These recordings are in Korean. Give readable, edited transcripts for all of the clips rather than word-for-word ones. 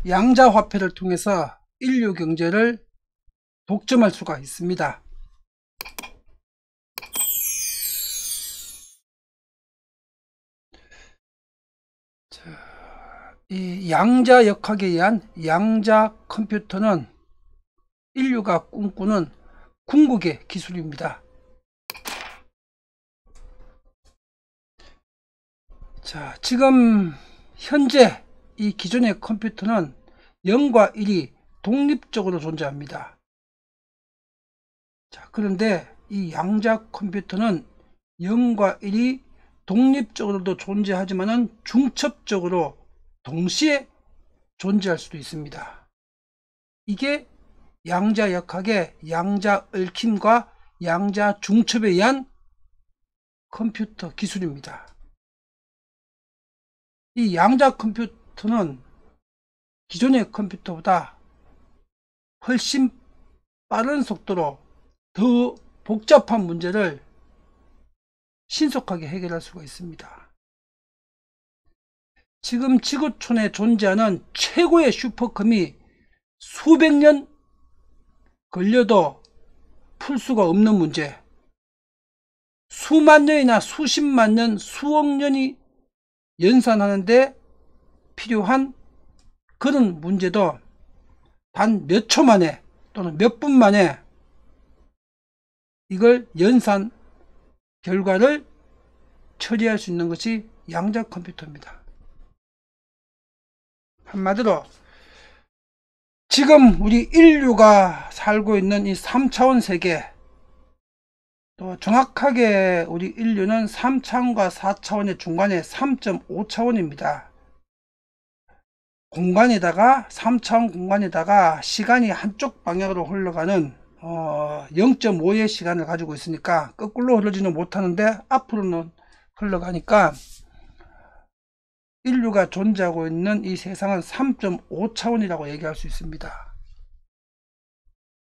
양자화폐를 통해서 인류 경제를 독점할 수가 있습니다. 이 양자역학에 의한 양자 컴퓨터는 인류가 꿈꾸는 궁극의 기술입니다. 자, 지금 현재 이 기존의 컴퓨터는 0과 1이 독립적으로 존재합니다. 자, 그런데 이 양자 컴퓨터는 0과 1이 독립적으로도 존재하지만은 중첩적으로 동시에 존재할 수도 있습니다. 이게 양자역학의 양자 얽힘과 양자 중첩에 의한 컴퓨터 기술입니다. 이 양자 컴퓨터는 기존의 컴퓨터보다 훨씬 빠른 속도로 더 복잡한 문제를 신속하게 해결할 수가 있습니다. 지금 지구촌에 존재하는 최고의 슈퍼컴이 수백 년 걸려도 풀 수가 없는 문제, 수만 년이나 수십만 년, 수억 년이 연산하는데 필요한 그런 문제도 단 몇 초 만에 또는 몇 분 만에 이걸 연산 결과를 처리할 수 있는 것이 양자 컴퓨터입니다. 한마디로 지금 우리 인류가 살고 있는 이 3차원 세계, 또 정확하게 우리 인류는 3차원과 4차원의 중간에 3.5차원입니다. 공간에다가 3차원 공간에다가 시간이 한쪽 방향으로 흘러가는 0.5의 시간을 가지고 있으니까 거꾸로 흐르지는 못하는데 앞으로는 흘러가니까 인류가 존재하고 있는 이 세상은 3.5차원이라고 얘기할 수 있습니다.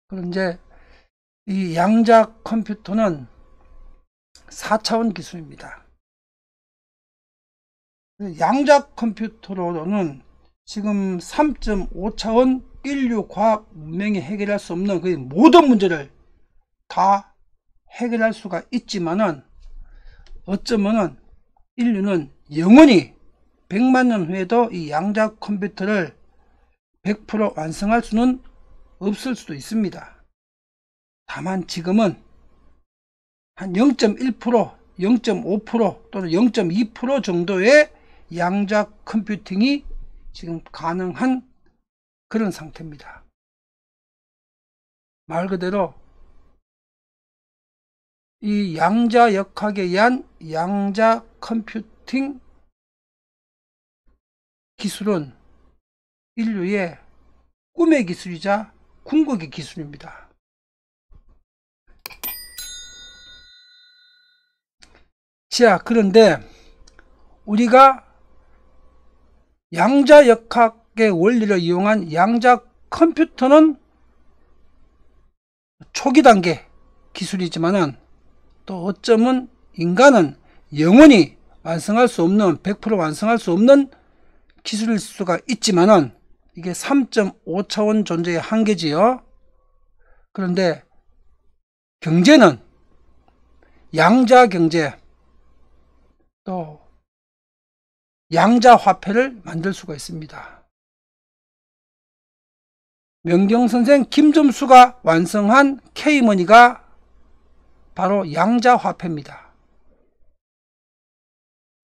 그런데 이 양자 컴퓨터는 4차원 기술입니다. 양자 컴퓨터로는 지금 3.5차원 인류 과학 문명이 해결할 수 없는 그 모든 문제를 다 해결할 수가 있지만은 어쩌면은 인류는 영원히 100만 년 후에도 이 양자 컴퓨터를 100% 완성할 수는 없을 수도 있습니다. 다만 지금은 한 0.1%, 0.5% 또는 0.2% 정도의 양자 컴퓨팅이 지금 가능한 그런 상태입니다. 말 그대로 이 양자역학에 의한 양자 컴퓨팅 기술은 인류의 꿈의 기술이자 궁극의 기술입니다. 자, 그런데 우리가 양자역학의 원리를 이용한 양자 컴퓨터는 초기 단계 기술이지만은 또 어쩌면 인간은 영원히 완성할 수 없는 100% 완성할 수 없는 기술일 수가 있지만은 이게 3.5차원 존재의 한계지요. 그런데 경제는 양자 경제, 또 양자 화폐를 만들 수가 있습니다. 명경선생 김점수가 완성한 K머니가 바로 양자 화폐입니다.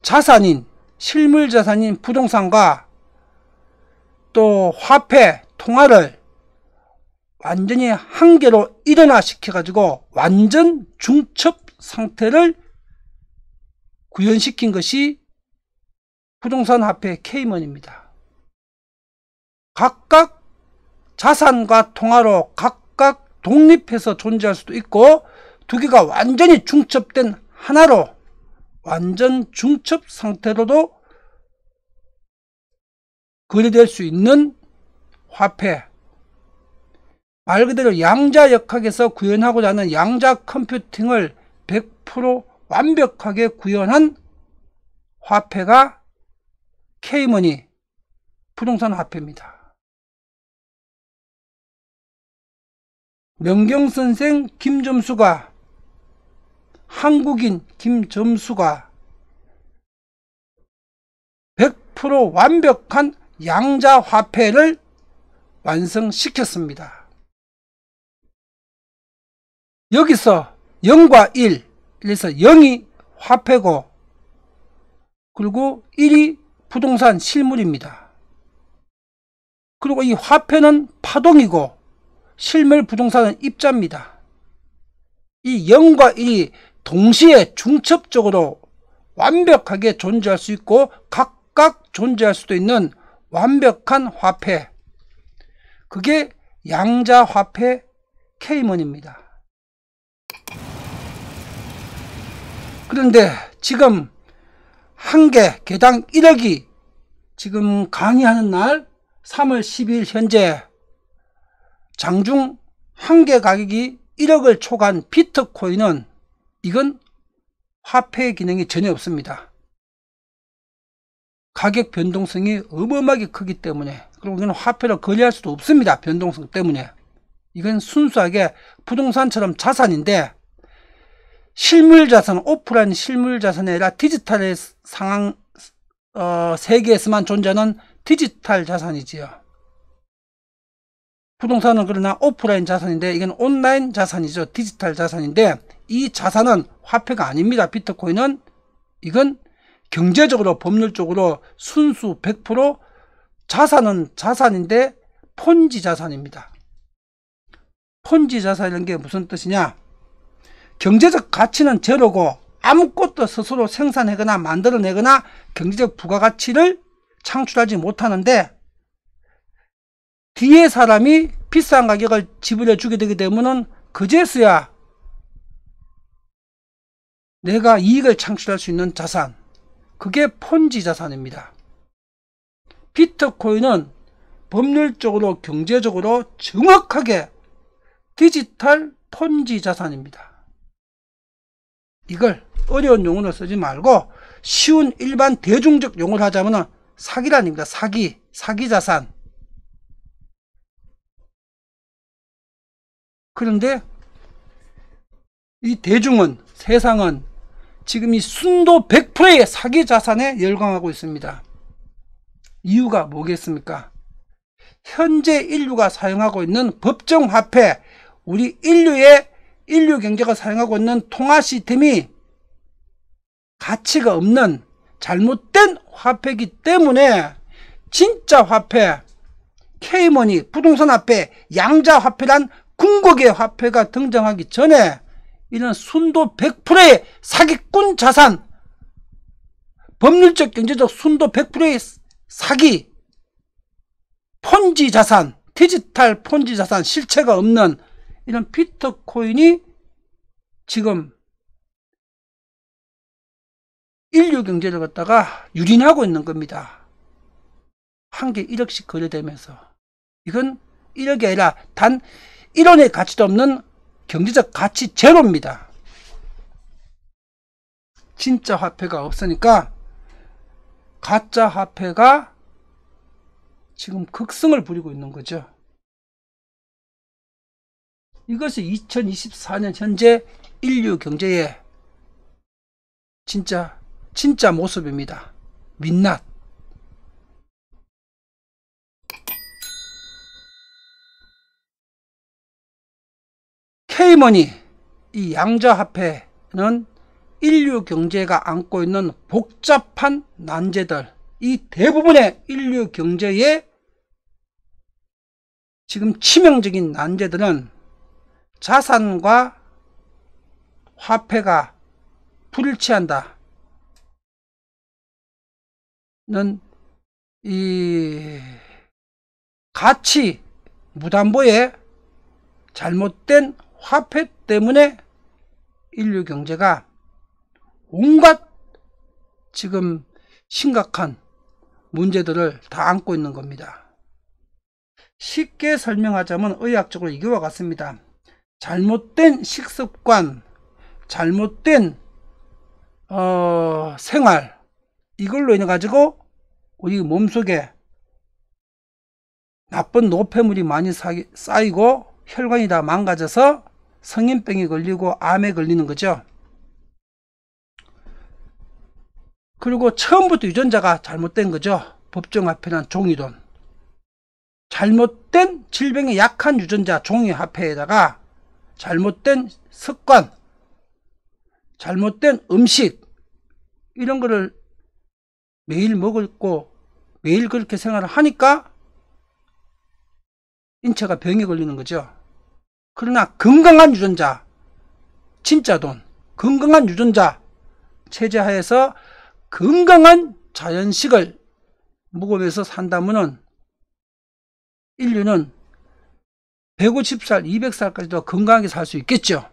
자산인, 실물 자산인 부동산과 또 화폐, 통화를 완전히 한 개로 일원화시켜 가지고 완전 중첩 상태를 구현시킨 것이 부동산 화폐 K머니입니다. 각각 자산과 통화로 각각 독립해서 존재할 수도 있고 두 개가 완전히 중첩된 하나로 완전 중첩 상태로도 거래될 수 있는 화폐, 말 그대로 양자역학에서 구현하고자 하는 양자 컴퓨팅을 100% 완벽하게 구현한 화폐가 K머니 부동산 화폐입니다. 명경선생 김점수가, 한국인 김점수가 100% 완벽한 양자화폐를 완성시켰습니다. 여기서 0과 1, 그래서 0이 화폐고, 그리고 1이 부동산 실물입니다. 그리고 이 화폐는 파동이고 실물 부동산은 입자입니다. 이 0과 1이 동시에 중첩적으로 완벽하게 존재할 수 있고 각각 존재할 수도 있는 완벽한 화폐, 그게 양자화폐 케이먼입니다. 그런데 지금 한 개 개당 1억이 지금 강의하는 날 3월 12일 현재 장중 한 개 가격이 1억을 초과한 비트코인은, 이건 화폐 기능이 전혀 없습니다. 가격 변동성이 어마어마하게 크기 때문에, 그리고 이건 화폐로 거래할 수도 없습니다. 변동성 때문에. 이건 순수하게 부동산처럼 자산인데, 실물자산, 오프라인 실물자산이 아니라 디지털의 상황, 세계에서만 존재하는 디지털 자산이지요. 부동산은 그러나 오프라인 자산인데 이건 온라인 자산이죠. 디지털 자산인데 이 자산은 화폐가 아닙니다. 비트코인은. 이건 경제적으로 법률적으로 순수 100% 자산은 자산인데 폰지 자산입니다. 폰지 자산이라는 게 무슨 뜻이냐? 경제적 가치는 제로고 아무것도 스스로 생산하거나 만들어내거나 경제적 부가가치를 창출하지 못하는데, 뒤에 사람이 비싼 가격을 지불해 주게 되게 되면은 그제서야 내가 이익을 창출할 수 있는 자산, 그게 폰지 자산입니다. 비트코인은 법률적으로 경제적으로 정확하게 디지털 폰지 자산입니다. 이걸 어려운 용어로 쓰지 말고 쉬운 일반 대중적 용어를 하자면 사기라는 겁니다. 사기 자산. 그런데 이 대중은, 세상은 지금 이 순도 100%의 사기 자산에 열광하고 있습니다. 이유가 뭐겠습니까? 현재 인류가 사용하고 있는 법정화폐, 우리 인류 경제가 사용하고 있는 통화 시스템이 가치가 없는 잘못된 화폐이기 때문에 진짜 화폐, K머니, 부동산 화폐, 양자화폐란 궁극의 화폐가 등장하기 전에 이런 순도 100%의 사기꾼 자산, 법률적 경제적 순도 100%의 사기, 폰지 자산, 디지털 폰지 자산, 실체가 없는 이런 비트코인이 지금 인류 경제를 갖다가 유린하고 있는 겁니다. 한 개 1억씩 거래되면서. 이건 1억이 아니라 단 1원의 가치도 없는 경제적 가치 제로입니다. 진짜 화폐가 없으니까 가짜 화폐가 지금 극성을 부리고 있는 거죠. 이것이 2024년 현재 인류 경제의 진짜 모습입니다. 민낯. K머니, 이 양자화폐는 인류 경제가 안고 있는 복잡한 난제들, 이 대부분의 인류 경제의 지금 치명적인 난제들은 자산과 화폐가 불일치한다 는 이 가치 무담보의 잘못된 화폐 때문에 인류 경제가 온갖 지금 심각한 문제들을 다 안고 있는 겁니다. 쉽게 설명하자면 의학적으로 이와 같습니다. 잘못된 식습관, 잘못된 생활, 이걸로 인해 가지고 우리 몸속에 나쁜 노폐물이 많이 쌓이고 혈관이 다 망가져서 성인병에 걸리고 암에 걸리는 거죠. 그리고 처음부터 유전자가 잘못된 거죠. 법정화폐란 종이돈. 잘못된 질병에 약한 유전자 종이화폐에다가 잘못된 습관, 잘못된 음식, 이런 거를 매일 먹고 매일 그렇게 생활을 하니까 인체가 병에 걸리는 거죠. 그러나 건강한 유전자, 진짜 돈, 건강한 유전자 체제 하에서 건강한 자연식을 먹으면서 산다면은 인류는 150살, 200살까지도 건강하게 살 수 있겠죠.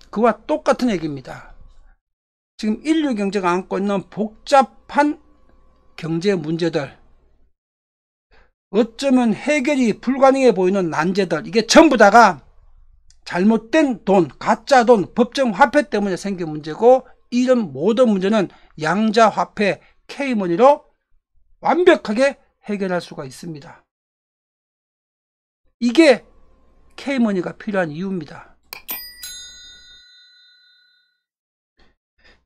그와 똑같은 얘기입니다. 지금 인류 경제가 안고 있는 복잡한 경제 문제들, 어쩌면 해결이 불가능해 보이는 난제들, 이게 전부 다가 잘못된 돈, 가짜 돈, 법정 화폐 때문에 생긴 문제고, 이런 모든 문제는 양자 화폐 K머니로 완벽하게 해결할 수가 있습니다. 이게 K머니가 필요한 이유입니다.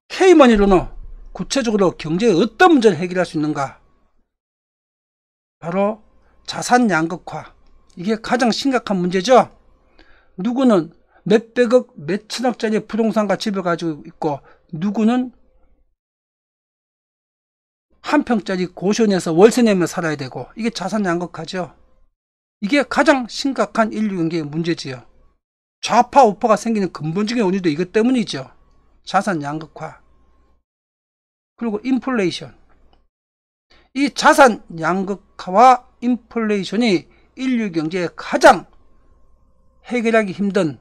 K머니로는 구체적으로 경제의 어떤 문제를 해결할 수 있는가? 바로 자산 양극화. 이게 가장 심각한 문제죠. 누구는 몇백억, 몇천억짜리 부동산과 집을 가지고 있고, 누구는 한 평짜리 고시원에서 월세 내며 살아야 되고, 이게 자산 양극화죠. 이게 가장 심각한 인류 경제의 문제지요. 좌파 우파가 생기는 근본적인 원인도 이것 때문이죠. 자산 양극화. 그리고 인플레이션. 이 자산 양극화와 인플레이션이 인류 경제의 가장 해결하기 힘든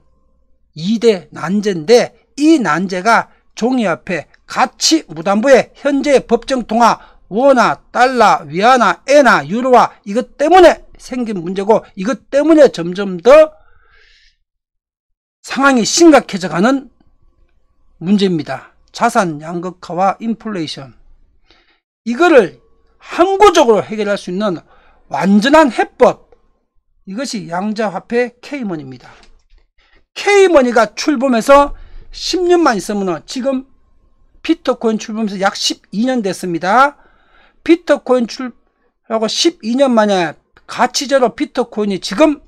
2대 난제인데, 이 난제가 종이화폐, 가치 무담보의 현재의 법정 통화, 원화, 달러, 위안화, 엔화, 유로화, 이것 때문에 생긴 문제고, 이것 때문에 점점 더 상황이 심각해져 가는 문제입니다. 자산 양극화와 인플레이션. 이거를 항구적으로 해결할 수 있는 완전한 해법, 이것이 양자화폐 K머니입니다. K머니가 출범해서 10년만 있으면, 지금 비트코인 출범해서 약 12년 됐습니다. 비트코인 출하고 12년 만에 가치제로 비트코인이 지금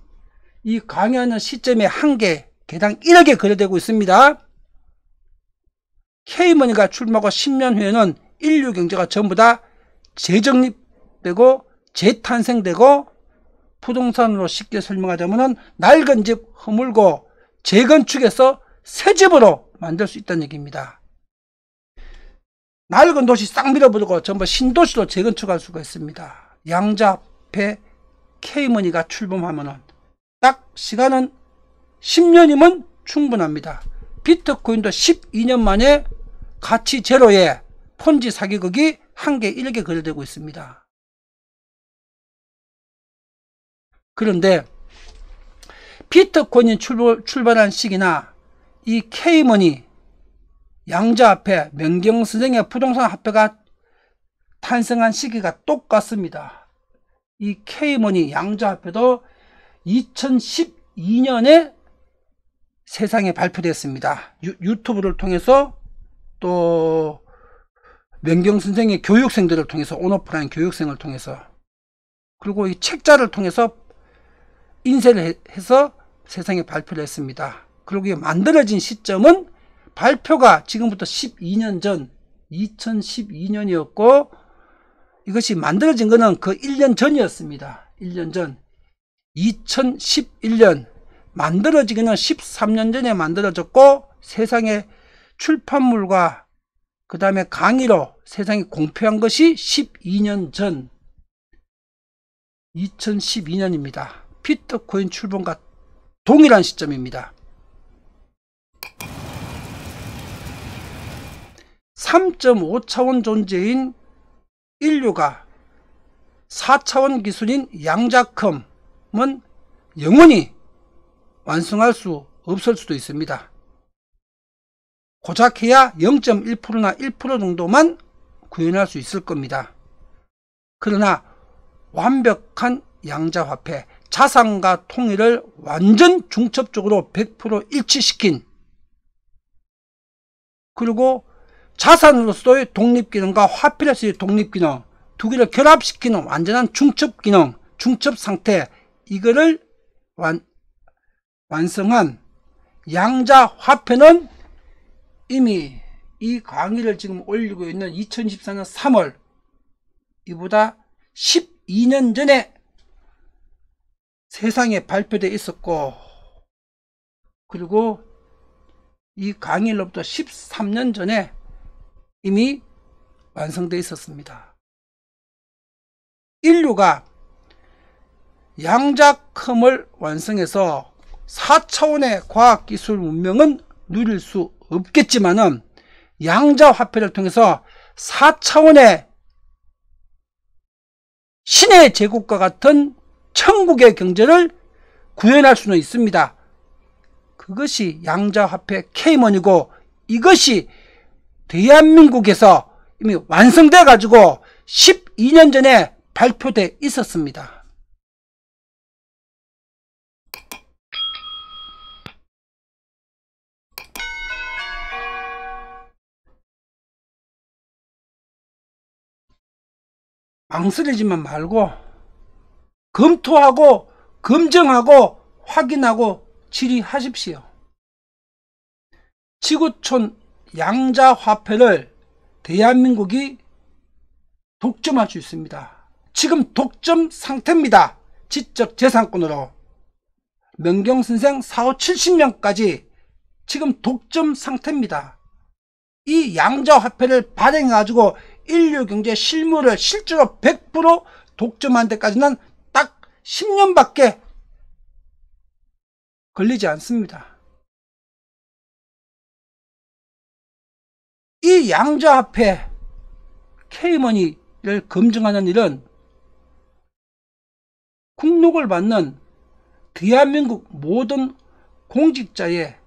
이 강의하는 시점에 한 개, 개당 1억에 거래되고 있습니다. K머니가 출범하고 10년 후에는 인류 경제가 전부 다 재정립되고 재탄생되고, 부동산으로 쉽게 설명하자면 낡은 집 허물고 재건축해서 새 집으로 만들 수 있다는 얘기입니다. 낡은 도시 싹 밀어버리고 전부 신도시로 재건축할 수가 있습니다. 양자화폐 K머니가 출범하면 딱 시간은 10년이면 충분합니다. 비트코인도 12년 만에 가치 제로에 폰지 사기극이 한 개 1억에 거래되고 있습니다. 그런데 비트코인이 출발한 시기나 이 K머니, 양자화폐, 명경선생의 부동산 화폐가 탄생한 시기가 똑같습니다. 이 K머니, 양자화폐도 2012년에 세상에 발표됐습니다. 유튜브를 통해서, 또 명경선생의 교육생들을 통해서, 온오프라인 교육생을 통해서, 그리고 이 책자를 통해서 인쇄를 해서 세상에 발표를 했습니다. 그리고 이게 만들어진 시점은 발표가 지금부터 12년 전 2012년이었고, 이것이 만들어진 거는 그 1년 전이었습니다. 1년 전 2011년, 만들어지기는 13년 전에 만들어졌고, 세상에 출판물과 그 다음에 강의로 세상에 공표한 것이 12년 전 2012년입니다. 비트코인 출범과 동일한 시점입니다. 3.5차원 존재인 인류가 4차원 기술인 양자컴은 영원히 완성할 수 없을 수도 있습니다. 고작 해야 0.1%나 1% 정도만 구현할 수 있을 겁니다. 그러나 완벽한 양자화폐, 자산과 통일을 완전 중첩적으로 100% 일치시킨, 그리고 자산으로서의 독립기능과 화폐로서의 독립기능 두 개를 결합시키는 완전한 중첩기능, 중첩상태, 이거를 완성한 양자화폐는 이미 이 강의를 지금 올리고 있는 2024년 3월, 이보다 12년 전에 세상에 발표되어 있었고, 그리고 이 강의로부터 13년 전에 이미 완성되어 있었습니다. 인류가 양자컴을 완성해서 4차원의 과학기술 문명은 누릴 수 없겠지만은 양자화폐를 통해서 4차원의 신의 제국과 같은 천국의 경제를 구현할 수는 있습니다. 그것이 양자화폐 K머니고, 이것이 대한민국에서 이미 완성돼 가지고 12년 전에 발표돼 있었습니다. 망설이지만 말고 검토하고 검증하고 확인하고 질의하십시오. 지구촌 양자화폐를 대한민국이 독점할 수 있습니다. 지금 독점 상태입니다. 지적재산권으로 명경선생 사후 70년까지 지금 독점 상태입니다. 이 양자화폐를 발행해 가지고 인류경제 실물을 실제로 100% 독점한 데까지는 딱 10년밖에 걸리지 않습니다. 이 양자화폐 K머니를 검증하는 일은 국록을 받는 대한민국 모든 공직자의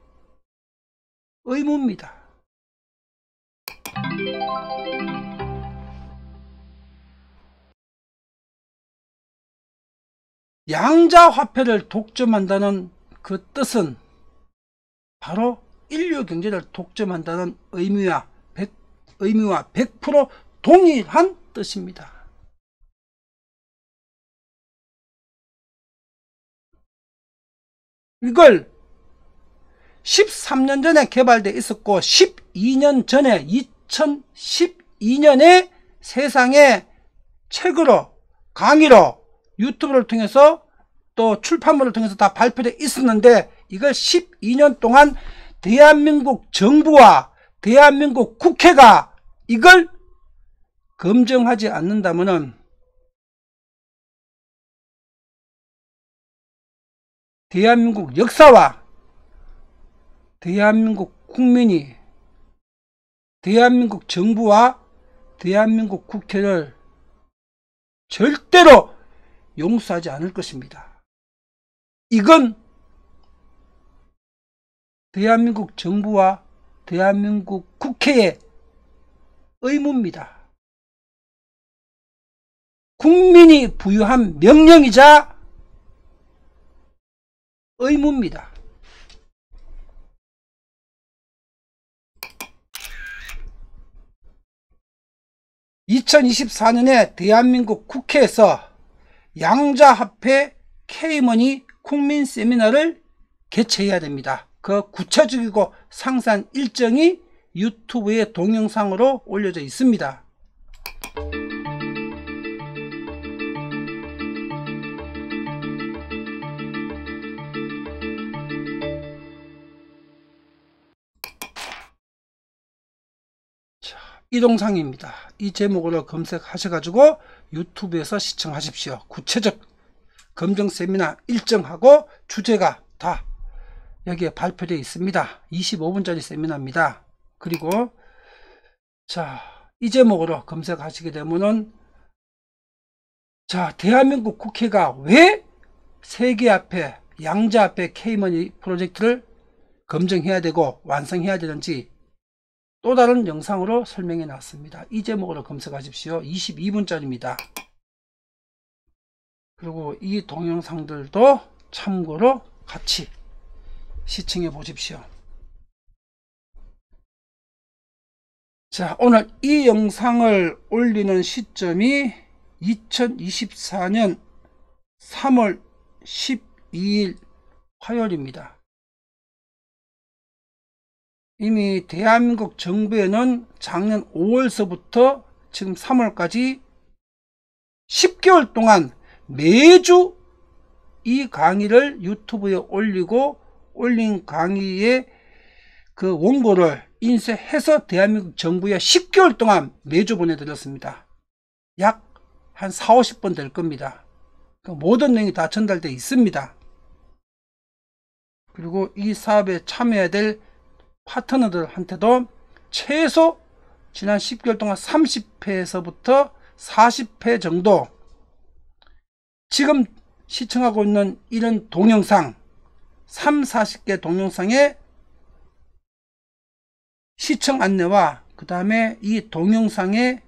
의무입니다. 양자화폐를 독점한다는 그 뜻은 바로 인류 경제를 독점한다는 의미와 100% 동일한 뜻입니다. 이걸 13년 전에 개발되어 있었고, 12년 전에 2012년에 세상에 책으로, 강의로, 유튜브를 통해서 또 출판물을 통해서 다 발표되어 있었는데, 이걸 12년 동안 대한민국 정부와 대한민국 국회가 이걸 검증하지 않는다면은 대한민국 역사와 대한민국 국민이 대한민국 정부와 대한민국 국회를 절대로 용서하지 않을 것입니다. 이건 대한민국 정부와 대한민국 국회의 의무입니다. 국민이 부여한 명령이자 의무입니다. (2024년에) 대한민국 국회에서 양자화폐 K머니 국민 세미나를 개최해야 됩니다. 그 구체적이고 상세한 일정이 유튜브에 동영상으로 올려져 있습니다. 이 동상입니다. 이 제목으로 검색하셔가지고 유튜브에서 시청하십시오. 구체적 검증 세미나 일정하고 주제가 다 여기에 발표되어 있습니다. 25분짜리 세미나입니다. 그리고 이 제목으로 검색하시게 되면은 대한민국 국회가 왜 세계화폐, 양자화폐 K머니 프로젝트를 검증해야 되고 완성해야 되는지 또 다른 영상으로 설명해 놨습니다. 이 제목으로 검색하십시오. 22분짜리입니다. 그리고 이 동영상들도 참고로 같이 시청해 보십시오. 자, 오늘 이 영상을 올리는 시점이 2024년 3월 12일 화요일입니다. 이미 대한민국 정부에는 작년 5월서부터 지금 3월까지 10개월 동안 매주 이 강의를 유튜브에 올리고 올린 강의의 그 원고를 인쇄해서 대한민국 정부에 10개월 동안 매주 보내드렸습니다. 약 한 40-50번 될 겁니다. 모든 내용이 다 전달되어 있습니다. 그리고 이 사업에 참여해야 될 파트너들한테도 최소 지난 10개월 동안 30회에서부터 40회 정도 지금 시청하고 있는 이런 동영상 30-40개 동영상의 시청 안내와 그 다음에 이 동영상의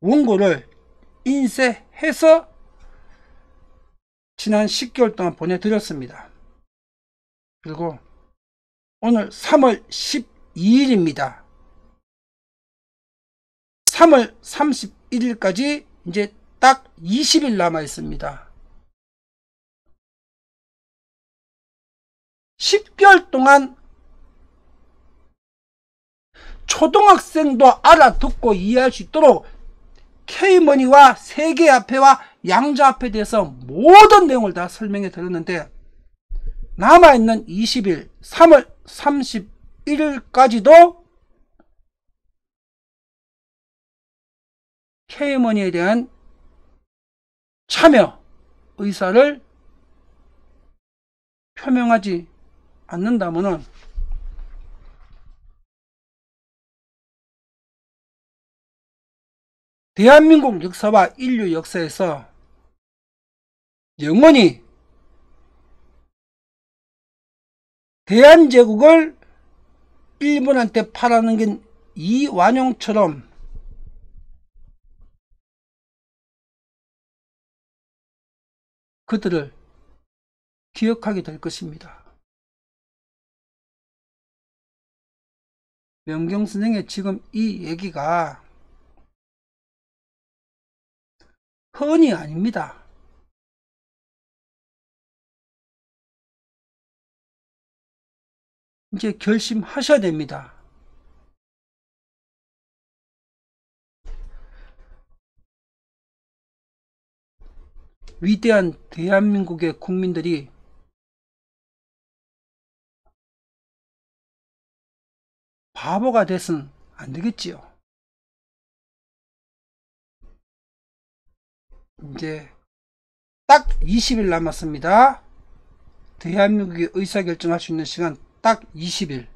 원고를 인쇄해서 지난 10개월 동안 보내드렸습니다. 그리고 오늘 3월 12일입니다. 3월 31일까지 이제 딱 20일 남아 있습니다. 10개월 동안 초등학생도 알아듣고 이해할 수 있도록 K머니와 세계화폐와 양자화폐에 대해서 모든 내용을 다 설명해 드렸는데 남아있는 20일 3월 31일까지도 K머니에 대한 참여 의사를 표명하지 않는다면은 대한민국 역사와 인류 역사에서 영원히 대한제국을 일본한테 팔아넘긴 이완용처럼 그들을 기억하게 될 것입니다. 명경선생의 지금 이 얘기가 허언이 아닙니다. 이제 결심하셔야 됩니다. 위대한 대한민국의 국민들이 바보가 돼서는 안 되겠지요. 이제 딱 20일 남았습니다. 대한민국이 의사결정할 수 있는 시간 딱 20일.